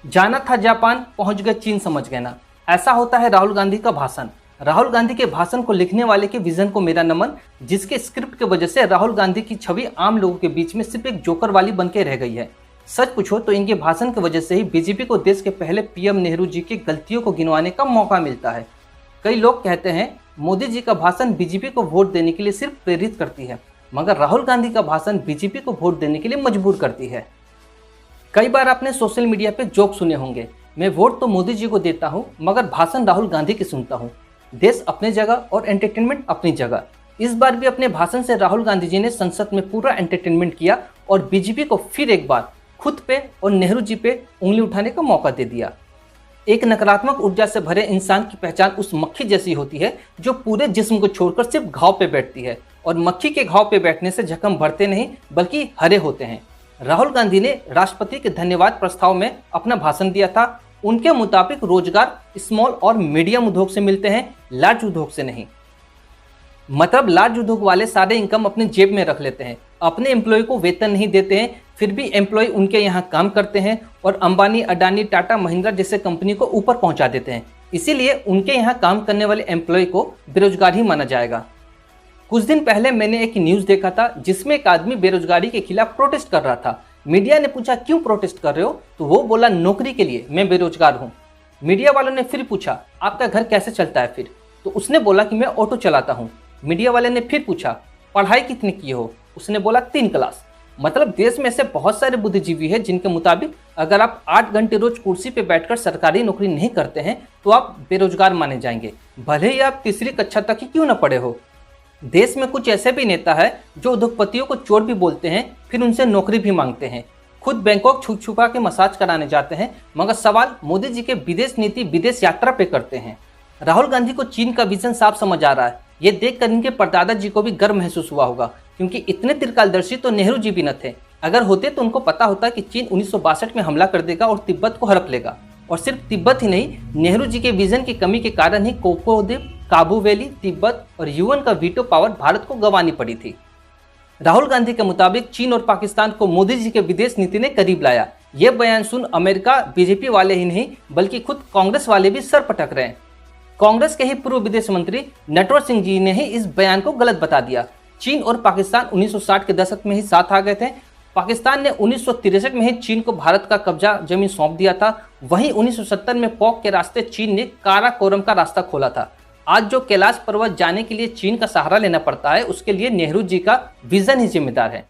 जाना था जापान, पहुंच गए चीन, समझ गए ना। ऐसा होता है राहुल गांधी का भाषण। राहुल गांधी के भाषण को लिखने वाले के विजन को मेरा नमन, जिसके स्क्रिप्ट की वजह से राहुल गांधी की छवि आम लोगों के बीच में सिर्फ एक जोकर वाली बनके रह गई है। सच पूछो तो इनके भाषण की वजह से ही बीजेपी को देश के पहले पीएम नेहरू जी की गलतियों को गिनवाने का मौका मिलता है। कई लोग कहते हैं मोदी जी का भाषण बीजेपी को वोट देने के लिए सिर्फ प्रेरित करती है, मगर राहुल गांधी का भाषण बीजेपी को वोट देने के लिए मजबूर करती है। कई बार आपने सोशल मीडिया पे जोक सुने होंगे, मैं वोट तो मोदी जी को देता हूँ मगर भाषण राहुल गांधी की सुनता हूँ। देश अपनी जगह और एंटरटेनमेंट अपनी जगह। इस बार भी अपने भाषण से राहुल गांधी जी ने संसद में पूरा एंटरटेनमेंट किया और बीजेपी को फिर एक बार खुद पे और नेहरू जी पे उंगली उठाने का मौका दे दिया। एक नकारात्मक ऊर्जा से भरे इंसान की पहचान उस मक्खी जैसी होती है जो पूरे जिस्म को छोड़कर सिर्फ घाव पे बैठती है, और मक्खी के घाव पे बैठने से जख्म बढ़ते नहीं बल्कि हरे होते हैं। राहुल गांधी ने राष्ट्रपति के धन्यवाद प्रस्ताव में अपना भाषण दिया था। उनके मुताबिक रोजगार स्मॉल और मीडियम उद्योग से मिलते हैं, लार्ज उद्योग से नहीं। मतलब लार्ज उद्योग वाले सारे इनकम अपने जेब में रख लेते हैं, अपने एम्प्लॉय को वेतन नहीं देते हैं, फिर भी एम्प्लॉय उनके यहाँ काम करते हैं और अंबानी, अडानी, टाटा, महिंद्रा जैसे कंपनी को ऊपर पहुंचा देते हैं। इसीलिए उनके यहाँ काम करने वाले एम्प्लॉय को बेरोजगार ही माना जाएगा। कुछ दिन पहले मैंने एक न्यूज़ देखा था जिसमें एक आदमी बेरोजगारी के खिलाफ प्रोटेस्ट कर रहा था। मीडिया ने पूछा क्यों प्रोटेस्ट कर रहे हो, तो वो बोला नौकरी के लिए, मैं बेरोजगार हूँ। मीडिया वालों ने फिर पूछा आपका घर कैसे चलता है फिर, तो उसने बोला कि मैं ऑटो चलाता हूँ। मीडिया वाले ने फिर पूछा पढ़ाई कितनी की हो, उसने बोला 3 क्लास। मतलब देश में ऐसे बहुत सारे बुद्धिजीवी हैं जिनके मुताबिक अगर आप 8 घंटे रोज कुर्सी पे बैठकर सरकारी नौकरी नहीं करते हैं तो आप बेरोजगार माने जाएंगे, भले ही आप तीसरी कक्षा तक ही क्यों न पढ़े हो। देश में कुछ ऐसे भी नेता है जो उद्योगपतियों को चोर भी बोलते हैं, फिर उनसे नौकरी भी मांगते हैं। खुद बैंकॉक छुप छुपा के मसाज कराने जाते हैं, मगर सवाल मोदी जी के विदेश नीति विदेश यात्रा पे करते हैं। राहुल गांधी को चीन का विजन साफ समझ आ रहा है। ये देखकर इनके परदादा जी को भी गर्व महसूस हुआ होगा, क्योंकि इतने त्रिकालदर्शी तो नेहरू जी भी न थे। अगर होते तो उनको पता होता कि चीन 1962 में हमला कर देगा और तिब्बत को हड़प लेगा। और सिर्फ तिब्बत ही नहीं, नेहरू जी के विजन की कमी के कारण ही कोकोद्वीप, काबू वैली, तिब्बत और यूएन का वीटो पावर भारत को गंवानी पड़ी थी। राहुल गांधी के मुताबिक चीन और पाकिस्तान को मोदी जी के विदेश नीति ने करीब लाया। ये बयान सुन अमेरिका बीजेपी वाले ही नहीं बल्कि खुद कांग्रेस वाले भी सर पटक रहे हैं। कांग्रेस के ही पूर्व विदेश मंत्री नटवर सिंह जी ने ही इस बयान को गलत बता दिया। चीन और पाकिस्तान 1960 के दशक में ही साथ आ गए थे। पाकिस्तान ने 1963 में ही चीन को भारत का कब्जा जमीन सौंप दिया था। वहीं 1970 में पॉक के रास्ते चीन ने काराकोरम का रास्ता खोला था। आज जो कैलाश पर्वत जाने के लिए चीन का सहारा लेना पड़ता है, उसके लिए नेहरू जी का विजन ही जिम्मेदार है।